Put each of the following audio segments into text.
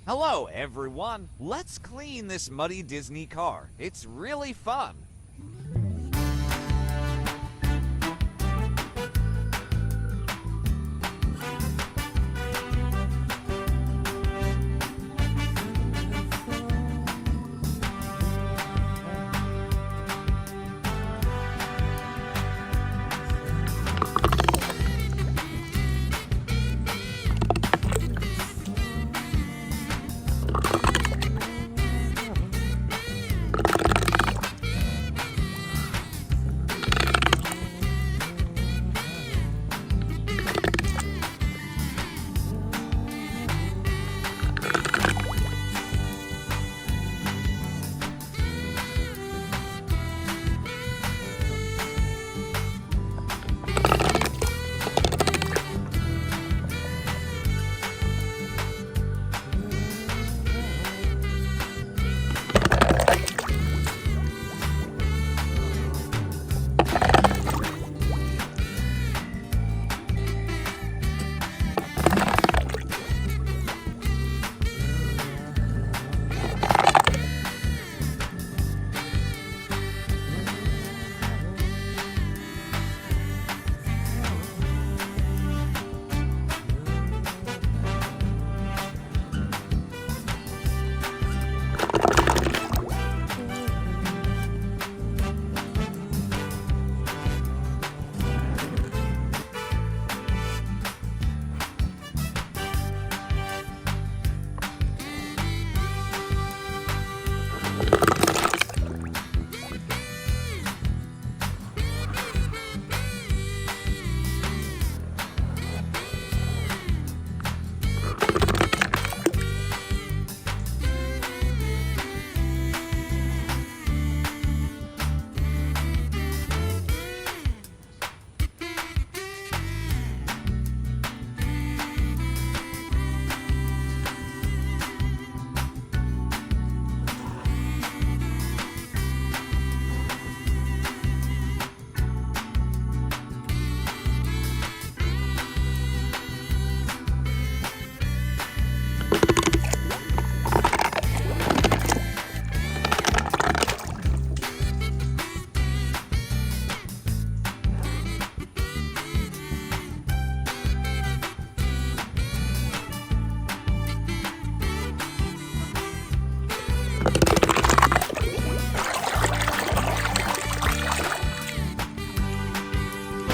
Hello, everyone. Let's clean this muddy Disney car. It's really fun.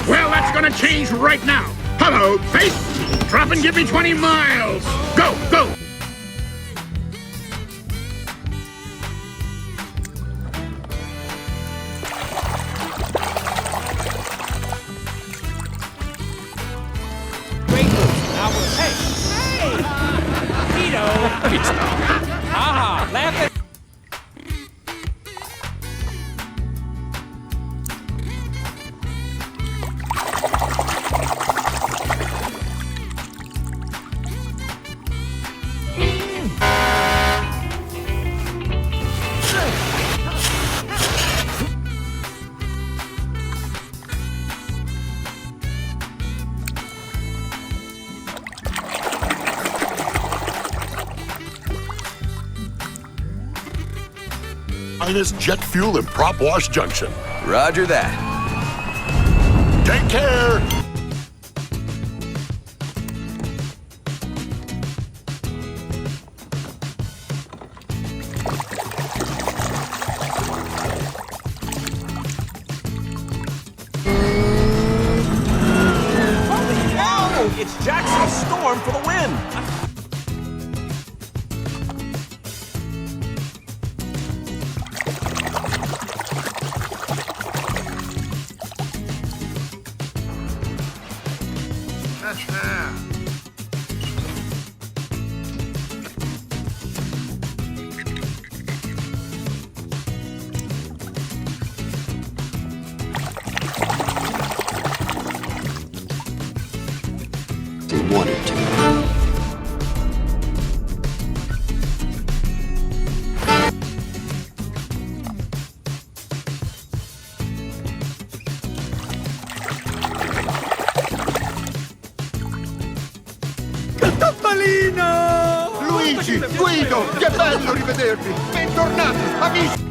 Well, that's gonna change right now. Hello, face! Drop and give me 20 miles! Go, go! Great move. Now we're... Hey! Hey! Tito! Aha! Laugh at... Finest jet fuel and prop wash junction. Roger that. Take care. Holy cow! It's Jackson's Storm for the win! Wanted to. Guido, che bello rivedervi! Bentornati, amici!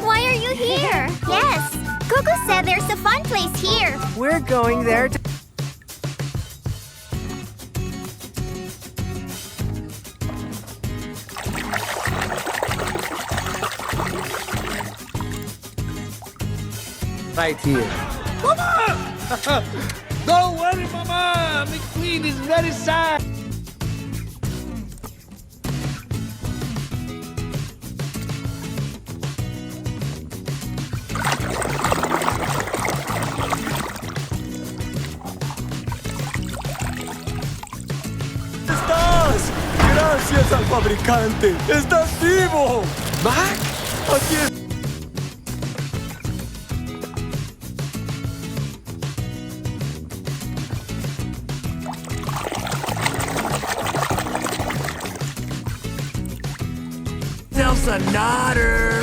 Why are you here? Yes, Gugu said there's a fun place here. We're going there to... Right here. Mama! Don't worry, Mama! McQueen is very sad. ¡Estás! ¡Gracias al fabricante! ¡Estás vivo! ¡Mac! Aquí es... Self's a nodder.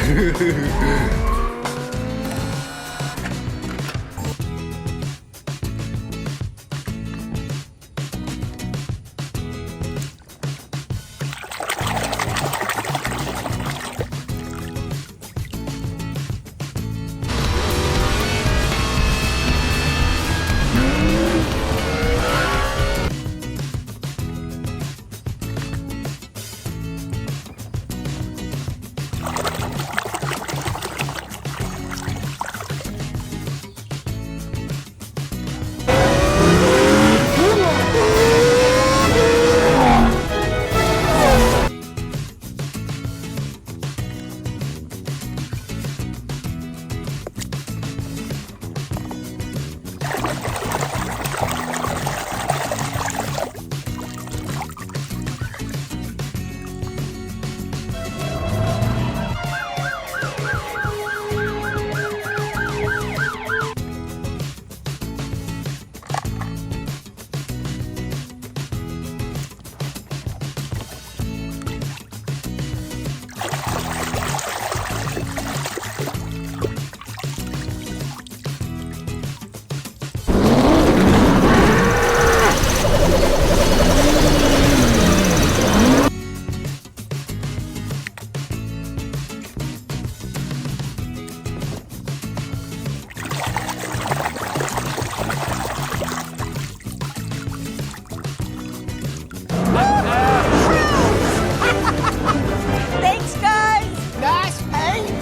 Thanks, guys. Nice paint.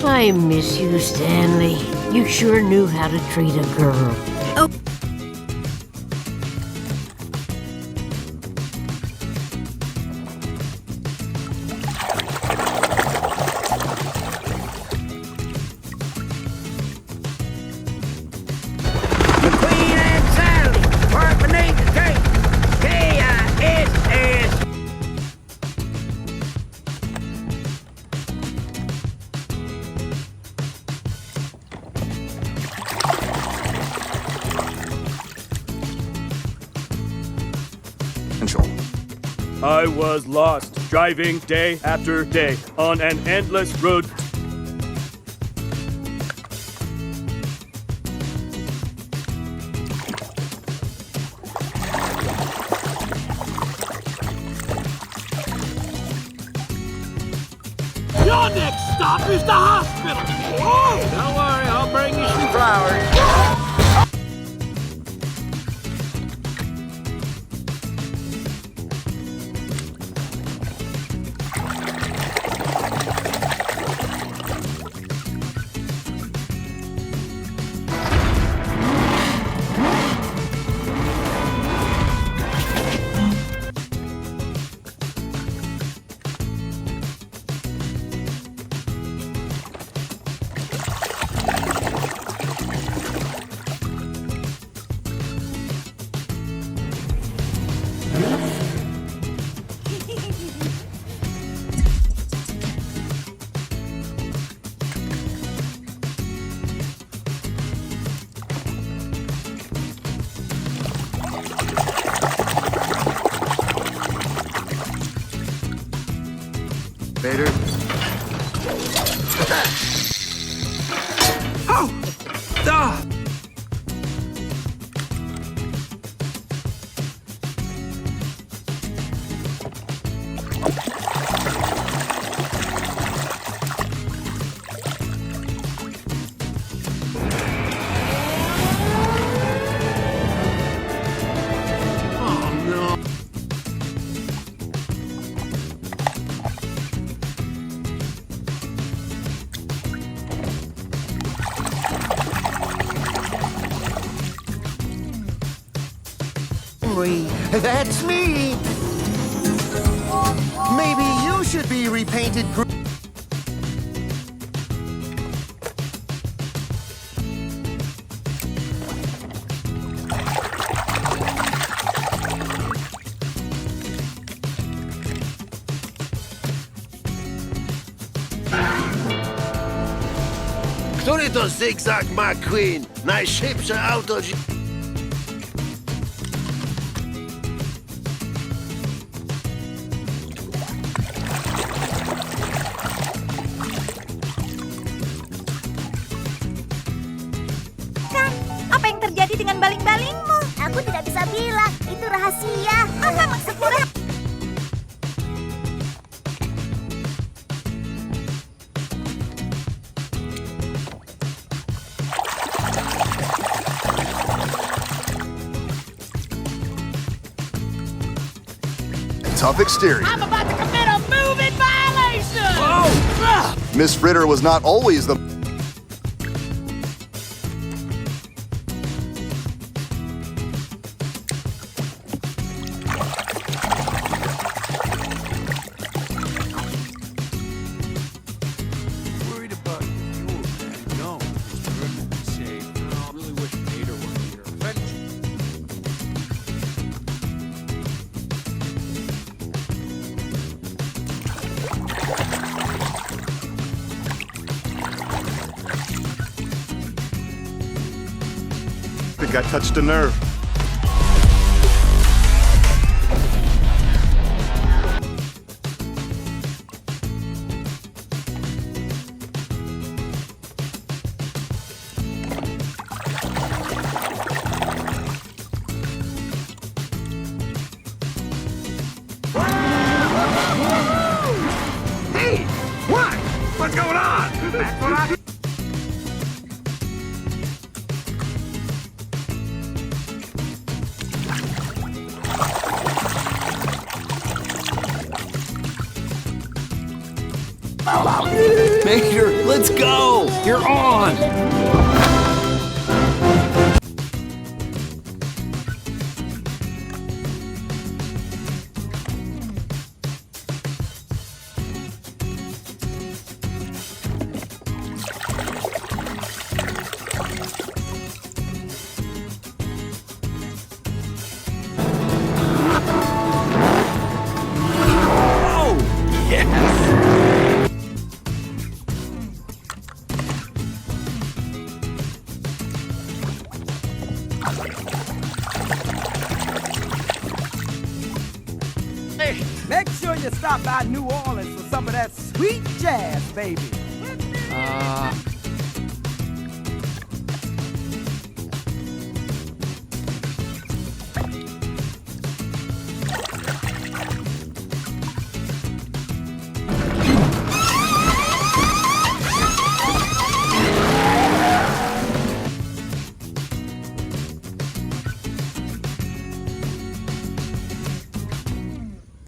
I miss you, Stanley. You sure knew how to treat a girl. Oh. McQueen and Sally, part beneath the tree. K-I-S-S. I was lost, driving day after day on an endless road. Your next stop is the hospital. Oh, don't worry, I'll bring you some flowers. Vader. Oh! Duh! That's me. Maybe you should be repainted. Który to zygzak McQueen? Najszybsze auto Apa yang terjadi dengan baling-balingmu? Aku tidak bisa bilang. Itu rahasia. Apa maksudnya? Tough exterior. I'm about to commit a moving violation! Oh! Miss Ritter was not always the... Worried about fuel, man. No, it's perfectly safe. No, I really wish Vader were here. I think I touched a nerve. Hey, what? What's going on? That's what I... Vader, let's go! You're on! Oh! Yes! Hey, make sure you stop by New Orleans for some of that sweet jazz, baby.